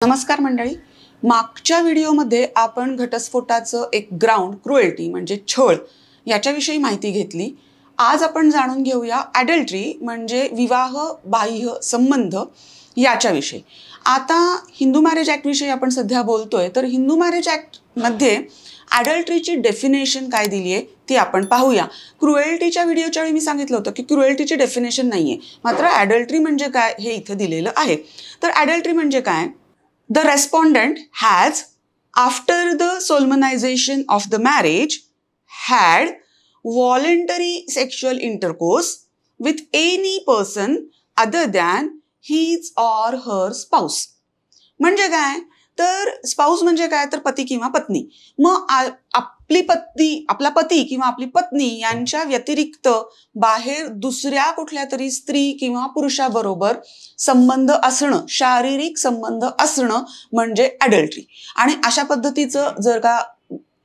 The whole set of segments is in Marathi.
नमस्कार मंडळी, मागच्या व्हिडिओमध्ये आपण घटस्फोटाचं एक ग्राउंड क्रुएल्टी म्हणजे छळ याच्याविषयी माहिती घेतली. आज आपण जाणून घेऊया ॲडल्ट्री म्हणजे विवाह बाह्य संबंध याच्याविषयी. आता हिंदू मॅरेज ॲक्टविषयी आपण सध्या बोलतोय, तर हिंदू मॅरेज ॲक्टमध्ये ॲडल्ट्रीची डेफिनेशन काय दिली आहे ती आपण पाहूया. क्रुएल्टीच्या व्हिडिओच्या वेळी मी सांगितलं होतं की क्रुएल्टीची डेफिनेशन नाही आहे, मात्र ॲडल्ट्री म्हणजे काय हे इथं दिलेलं आहे. तर ॲडल्ट्री म्हणजे काय? The respondent has, after the solemnization of the marriage, had voluntary sexual intercourse with any person other than his or her spouse. म्हणजे काय? तर स्पाऊस म्हणजे काय? तर पती किंवा पत्नी. मग आपला पती किंवा आपली पत्नी यांच्या व्यतिरिक्त बाहेर दुसऱ्या कुठल्या तरी स्त्री किंवा पुरुषाबरोबर संबंध असणं, शारीरिक संबंध असणं म्हणजे ॲडल्ट्री. आणि अशा पद्धतीचं जर का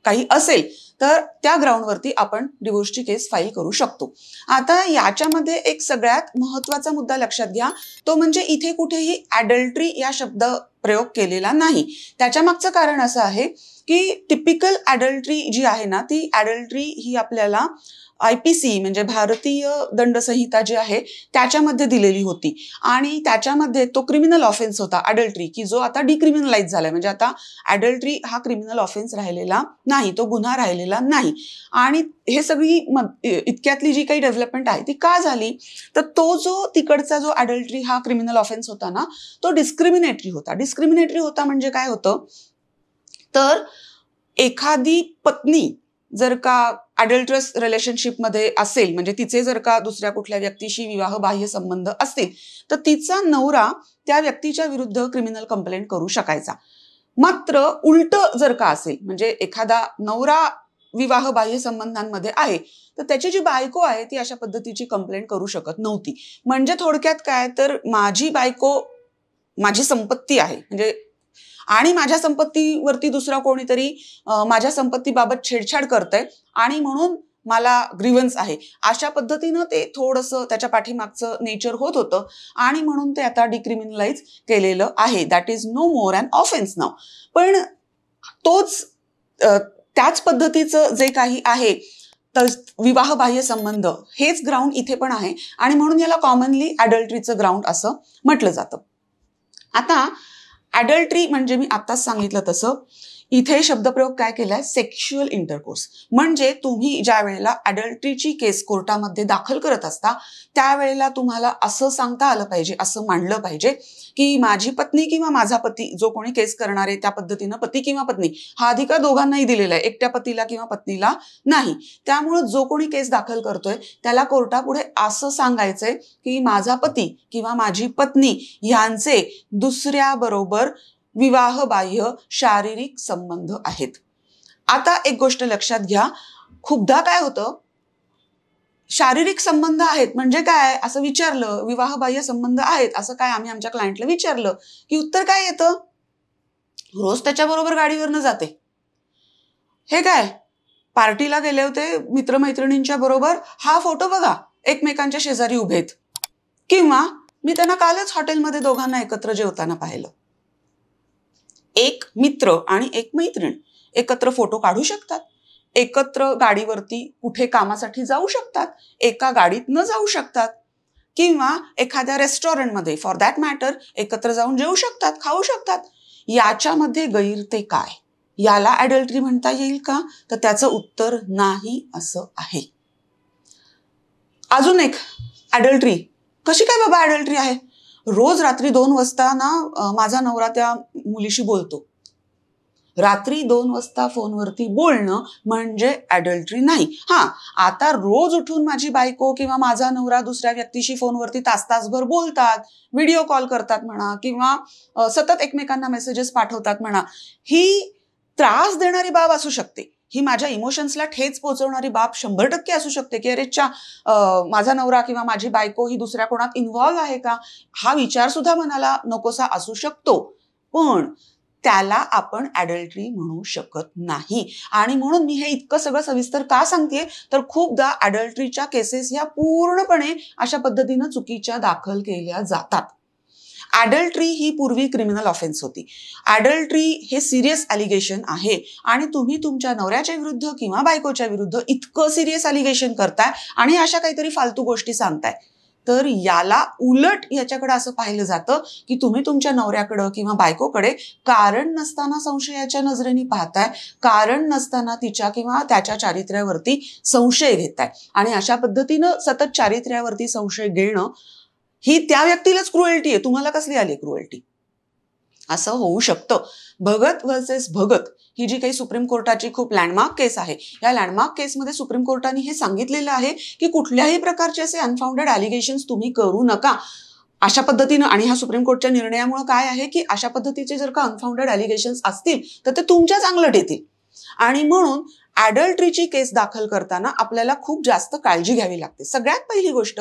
काही असेल तर त्या ग्राउंडवरती आपण डिवोर्सची केस फाईल करू शकतो. आता याच्यामध्ये एक सगळ्यात महत्त्वाचा मुद्दा लक्षात घ्या, तो म्हणजे इथे कुठेही ॲडल्ट्री या शब्द प्रयोग केलेला नाही. त्याच्या मागचं कारण असं आहे की टिपिकल ॲडल्ट्री जी आहे ना, ती ॲडल्ट्री ही आपल्याला IPC म्हणजे भारतीय दंडसंहिता जी आहे त्याच्यामध्ये दिलेली होती. आणि त्याच्यामध्ये तो क्रिमिनल ऑफेन्स होता ॲडल्ट्री, की जो आता डिक्रिमिनलाइज झालाय. म्हणजे आता ॲडल्ट्री हा क्रिमिनल ऑफेन्स राहिलेला नाही, तो गुन्हा राहिलेला नाही. आणि हे सगळी इतक्यातली जी काही डेव्हलपमेंट आहे ती का झाली? तर तो जो तिकडचा जो ॲडल्ट्री हा क्रिमिनल ऑफेन्स होता ना, तो डिस्क्रिमिनेटरी होता. डिस्क्रिमिनेटरी होता म्हणजे काय होतं? तर एखादी पत्नी जर का ॲडल्ट्रस रिलेशनशिपमध्ये असेल, म्हणजे तिचे जर का दुसऱ्या कुठल्या व्यक्तीशी विवाह बाह्य संबंध असतील, तर तिचा नवरा त्या व्यक्तीच्या विरुद्ध क्रिमिनल कंप्लेंट करू शकायचा. मात्र उलट जर का असेल, म्हणजे एखादा नवरा विवाह बाह्य संबंधांमध्ये आहे तर त्याची जी बायको आहे ती अशा पद्धतीची कंप्लेंट करू शकत नव्हती. म्हणजे थोडक्यात काय, तर माझी बायको माझी संपत्ती आहे, म्हणजे आणि माझ्या संपत्तीवरती दुसरा कोणीतरी माझ्या संपत्तीबाबत छेडछाड करतंय आणि म्हणून मला ग्रीवन्स आहे, अशा पद्धतीनं ते थोडंसं त्याच्या पाठीमागचं नेचर होत होतं. आणि म्हणून ते आता डिक्रिमिनलाइज केलेलं आहे. That is no more and offence now. पण त्याच पद्धतीचं जे काही आहे तर विवाह बाह्य संबंध हेच ग्राउंड इथे पण आहे आणि म्हणून याला कॉमनली ॲडल्ट्रीचं ग्राउंड असं म्हटलं जातं. आता ॲडल्ट्री म्हणजे मी आत्ताच सांगितलं तसं इथे शब्दप्रयोग काय केलाय? Sexual intercourse. म्हणजे तुम्ही ज्या वेळेला ॲडल्ट्रीची केस कोर्टामध्ये दाखल करत असता त्यावेळेला तुम्हाला असं सांगता आलं पाहिजे, असं मांडलं पाहिजे की माझी पत्नी किंवा माझा पती, जो कोणी केस करणार आहे त्या पद्धतीनं पती किंवा पत्नी हा अधिकार दोघांनाही दिलेला आहे, एकट्या पतीला किंवा पत्नीला नाही. त्यामुळं जो कोणी केस दाखल करतोय त्याला कोर्टापुढे असं सांगायचंय की माझा पती किंवा माझी पत्नी यांचे दुसऱ्याबरोबर विवाह बाह्य शारीरिक संबंध आहेत. आता एक गोष्ट लक्षात घ्या, खूपदा काय होतं, शारीरिक संबंध आहेत म्हणजे काय असं विचारलं, विवाह बाह्य संबंध आहेत असं काय आम्ही आमच्या क्लायंटला विचारलं की उत्तर काय येतं? रोज त्याच्याबरोबर गाडीवरनं जाते. हे काय, पार्टीला गेले होते मित्रमैत्रिणींच्या बरोबर, हा फोटो बघा एकमेकांच्या शेजारी उभेत. किंवा मी त्यांना कालच हॉटेलमध्ये दोघांना एकत्र जेवताना पाहिलं. एक मित्र आणि एक मैत्रीण एकत्र फोटो काढू शकतात, एकत्र गाडीवरती कुठे कामासाठी जाऊ शकतात, एका गाडीत न जाऊ शकतात, किंवा एखाद्या रेस्टॉरंटमध्ये फॉर दॅट मॅटर एकत्र जाऊन जेवू शकतात, खाऊ शकतात. याच्यामध्ये गैर ते काय? याला ॲडल्ट्री म्हणता येईल का? तर त्याचं उत्तर नाही असं आहे. अजून एक ॲडल्ट्री कशी काय बाबा ॲडल्ट्री आहे? रोज रात्री 2 वाजता ना माझा नवरा त्या मुलीशी बोलतो. रात्री 2 वाजता फोनवरती बोलणं म्हणजे ॲडल्ट्री नाही. आता रोज उठून माझी बायको किंवा माझा नवरा दुसऱ्या व्यक्तीशी फोनवरती तासभर बोलतात, व्हिडिओ कॉल करतात म्हणा, किंवा सतत एकमेकांना मेसेजेस पाठवतात म्हणा, ही त्रास देणारी बाब असू शकते. ही माझ्या इमोशन्सला ठेच पोहोचवणारी बाब 100% असू शकते की अरेच्या माझा नवरा किंवा माझी बायको ही दुसऱ्या कोणात इन्व्हॉल्व आहे का, हा विचार सुद्धा मनाला नकोसा असू शकतो. पण त्याला आपण ॲडल्ट्री म्हणू शकत नाही. आणि म्हणून मी हे इतकं सगळं सविस्तर का सांगतेय, तर खूपदा ॲडल्ट्रीच्या केसेस ह्या पूर्णपणे अशा पद्धतीनं चुकीच्या दाखल केल्या जातात. ॲडल्ट्री ही पूर्वी क्रिमिनल ऑफेन्स होती. ॲडल्ट्री हे सिरियस ॲलिगेशन आहे आणि तुम्ही तुमच्या नवऱ्याच्या विरुद्ध किंवा बायकोच्या विरुद्ध इतकं सिरियस ॲलिगेशन करताय आणि अशा काहीतरी फालतू गोष्टी सांगताय. तर याला उलट याच्याकडे असं पाहिलं जातं की तुम्ही तुमच्या नवऱ्याकडं किंवा बायकोकडे कारण नसताना संशयाच्या नजरेने पाहताय, कारण नसताना तिच्या किंवा त्याच्या चारित्र्यावरती संशय घेताय आणि अशा पद्धतीनं सतत चारित्र्यावरती संशय घेणं ही त्या व्यक्तीलाच क्रुएल्टी आहे. तुम्हाला कसली आली क्रुएल्टी? असं होऊ शकतं. भगत वर्सेस भगत ही जी काही सुप्रीम कोर्टाची खूप लँडमार्क केस आहे, या लँडमार्क केसमध्ये सुप्रीम कोर्टाने हे सांगितलेलं आहे की कुठल्याही प्रकारचे असे अनफाउंडेड ॲलिगेशन्स तुम्ही करू नका. अशा पद्धतीनं, आणि ह्या सुप्रीम कोर्टच्या निर्णयामुळे काय आहे की अशा पद्धतीचे जर का अनफाउंडेड ॲलिगेशन्स असतील तर ते तुमच्याच अंगलट येतील. आणि म्हणून ॲडल्ट्रीची केस दाखल करताना आपल्याला खूप जास्त काळजी घ्यावी लागते. सगळ्यात पहिली गोष्ट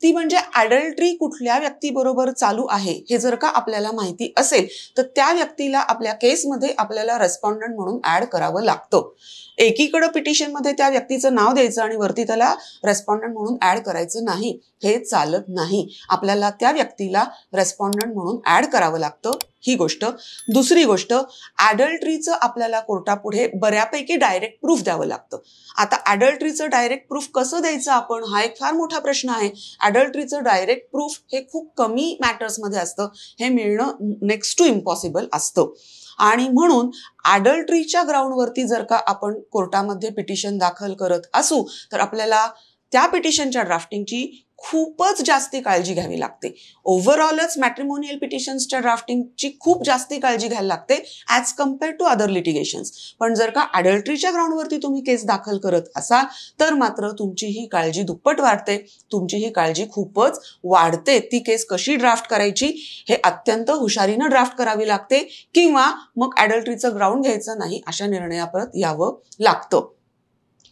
ती म्हणजे ॲडल्ट्री कुठल्या व्यक्तीबरोबर चालू आहे हे जर का आपल्याला माहिती असेल तर त्या व्यक्तीला आपल्या केसमध्ये आपल्याला रेस्पॉन्डंट म्हणून ॲड करावं लागतं. एकीकडं पिटिशनमध्ये त्या व्यक्तीचं नाव द्यायचं आणि वरती त्याला रेस्पॉन्डंट म्हणून ॲड करायचं नाही, हे चालत नाही. आपल्याला त्या व्यक्तीला रेस्पॉन्डंट म्हणून ॲड करावं लागतं, ही गोष्ट. दुसरी गोष्ट, ॲडल्ट्रीचं आपल्याला कोर्टापुढे बऱ्यापैकी डायरेक्ट प्रूफ द्यावं लागतं. आता ॲडल्ट्रीचं डायरेक्ट प्रूफ कसं द्यायचं आपण, हा एक फार मोठा प्रश्न आहे. ॲडल्ट्रीचं डायरेक्ट प्रूफ हे खूप कमी मॅटर्समध्ये असतं, हे मिळणं नेक्स्ट टू इम्पॉसिबल असतं. आणि म्हणून ॲडल्ट्रीच्या ग्राउंडवरती जर का आपण कोर्टामध्ये पिटिशन दाखल करत असू तर आपल्याला त्या पिटिशनच्या ड्राफ्टिंगची खूपच जास्ती काळजी घ्यावी लागते. ओव्हरऑलच मॅट्रिमोनियल पिटिशन्सच्या ड्राफ्टिंगची खूप जास्ती काळजी घ्यायला लागते ॲज कम्पेअर्ड टू अदर लिटिगेशन्स. पण जर का ॲडल्ट्रीच्या ग्राउंडवरती तुम्ही केस दाखल करत असाल तर मात्र तुमची ही काळजी दुप्पट वाढते, तुमची ही काळजी खूपच वाढते. ती केस कशी ड्राफ्ट करायची हे अत्यंत हुशारीनं ड्राफ्ट करावी लागते किंवा मग ॲडल्ट्रीचं ग्राउंड घ्यायचं नाही अशा निर्णयापर्यंत यावं लागतं.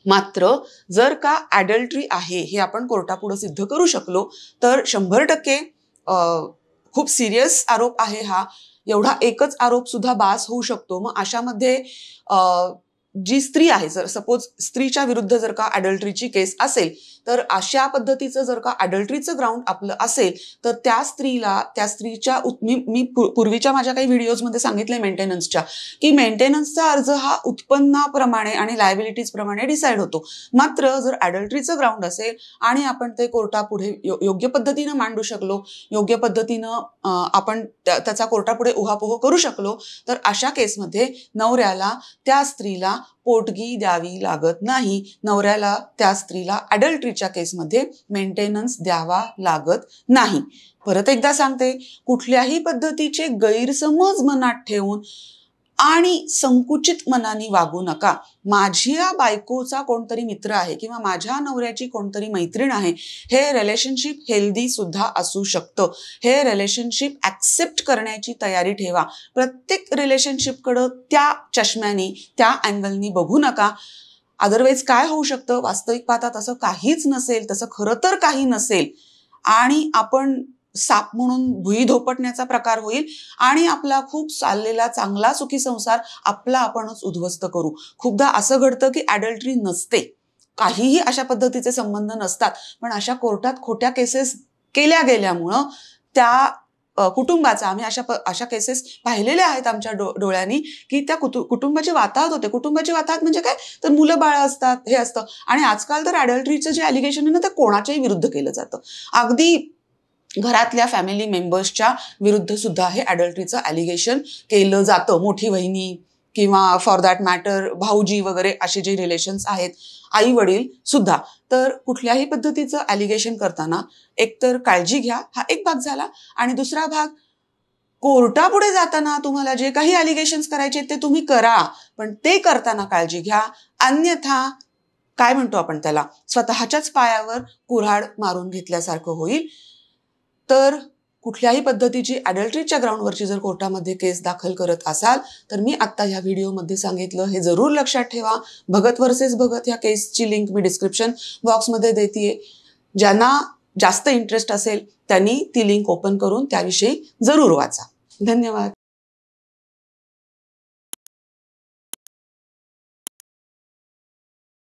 मात्र जर का ॲडल्ट्री आहे हे आपण कोर्टापुढे सिद्ध करू शकलो तर 100% खूप सिरियस आरोप आहे हा. एवढा एकच आरोप सुद्धा बास होऊ शकतो. मग अशामध्ये जी स्त्री आहे, जर सपोज स्त्रीच्या विरुद्ध जर का ॲडल्ट्रीची केस असेल तर अशा पद्धतीचं जर का ॲडल्ट्रीचं ग्राउंड आपलं असेल तर त्या स्त्रीच्या मी पूर्वीच्या माझ्या काही व्हिडिओजमध्ये सांगितलंय मेंटेनन्सच्या, की मेंटेनन्सचा अर्ज हा उत्पन्नाप्रमाणे आणि लायबिलिटीज प्रमाणे डिसाईड होतो. मात्र जर ॲडल्ट्रीचं ग्राउंड असेल आणि आपण ते कोर्टापुढे योग्य पद्धतीनं मांडू शकलो, योग्य पद्धतीनं आपण त्याचा कोर्टापुढे उहापोह करू शकलो तर अशा केसमध्ये नवऱ्याला त्या स्त्रीला पोटगी द्यावी लागत नाही. नवऱ्याला त्या स्त्रीला ॲडल्ट्रीच्या केसमध्ये मेंटेनन्स द्यावा लागत नाही. परत एकदा सांगते, कुठल्याही पद्धतीचे गैरसमज मनात ठेवून आणि संकुचित मनाने वागू नका. माझ्या बायकोचा कोणतरी मित्र आहे किंवा माझ्या नवऱ्याची कोणतरी मैत्रीण आहे, हे रिलेशनशिप हेल्दी सुद्धा असू शकतं. हे रिलेशनशिप ॲक्सेप्ट करण्याची तयारी ठेवा. प्रत्येक रिलेशनशिपकडं त्या चष्म्याने, त्या अँगलनी बघू नका. अदरवाईज काय होऊ शकतं, वास्तविक पाहता तसं काहीच नसेल, तसं खरं तर काही नसेल आणि आपण साप म्हणून भुई धोपटण्याचा प्रकार होईल आणि आपला खूप चाललेला चांगला सुखी संसार आपला आपणच उद्ध्वस्त करू. खूपदा असं घडतं की ॲडल्ट्री नसते, काहीही अशा पद्धतीचे संबंध नसतात, पण अशा कोर्टात खोट्या केसेस केल्या गेल्यामुळं त्या कुटुंबाचा, आम्ही अशा केसेस पाहिलेल्या आहेत आमच्या डोळ्यांनी, की त्या कुटुंबाचे वाताहत होते. कुटुंबाचे वाताहत म्हणजे काय, तर मुलं बाळ असतात, हे असतं. आणि आजकाल तर ॲडल्ट्रीचं जे ॲलिगेशन आहे ना ते कोणाच्याही विरुद्ध केलं जातं. अगदी घरातल्या फॅमिली मेंबर्सच्या विरुद्ध सुद्धा हे ॲडल्ट्रीचं ॲलिगेशन केलं जातं. मोठी बहिणी किंवा फॉर दॅट मॅटर भाऊजी वगैरे असे जे रिलेशन्स आहेत, आई वडील सुद्धा. तर कुठल्याही पद्धतीचं ॲलिगेशन करताना एकतर काळजी घ्या, हा एक भाग झाला. आणि दुसरा भाग, कोर्टापुढे जाताना तुम्हाला जे काही ॲलिगेशन्स करायचे ते तुम्ही करा, पण ते करताना काळजी घ्या. अन्यथा काय म्हणतो आपण त्याला, स्वतःच्याच पायावर कुऱ्हाड मारून घेतल्यासारखं होईल. तर कुठल्याही पद्धतीची ॲडल्ट्रीच्या ग्राउंडवरची जर कोर्टामध्ये केस दाखल करत असाल तर मी आत्ता ह्या व्हिडिओमध्ये सांगितलं हे जरूर लक्षात ठेवा. भगत वर्सेस भगत ह्या केसची लिंक मी डिस्क्रिप्शन बॉक्समध्ये देते. ज्यांना जास्त इंटरेस्ट असेल त्यांनी ती लिंक ओपन करून त्याविषयी जरूर वाचा. धन्यवाद.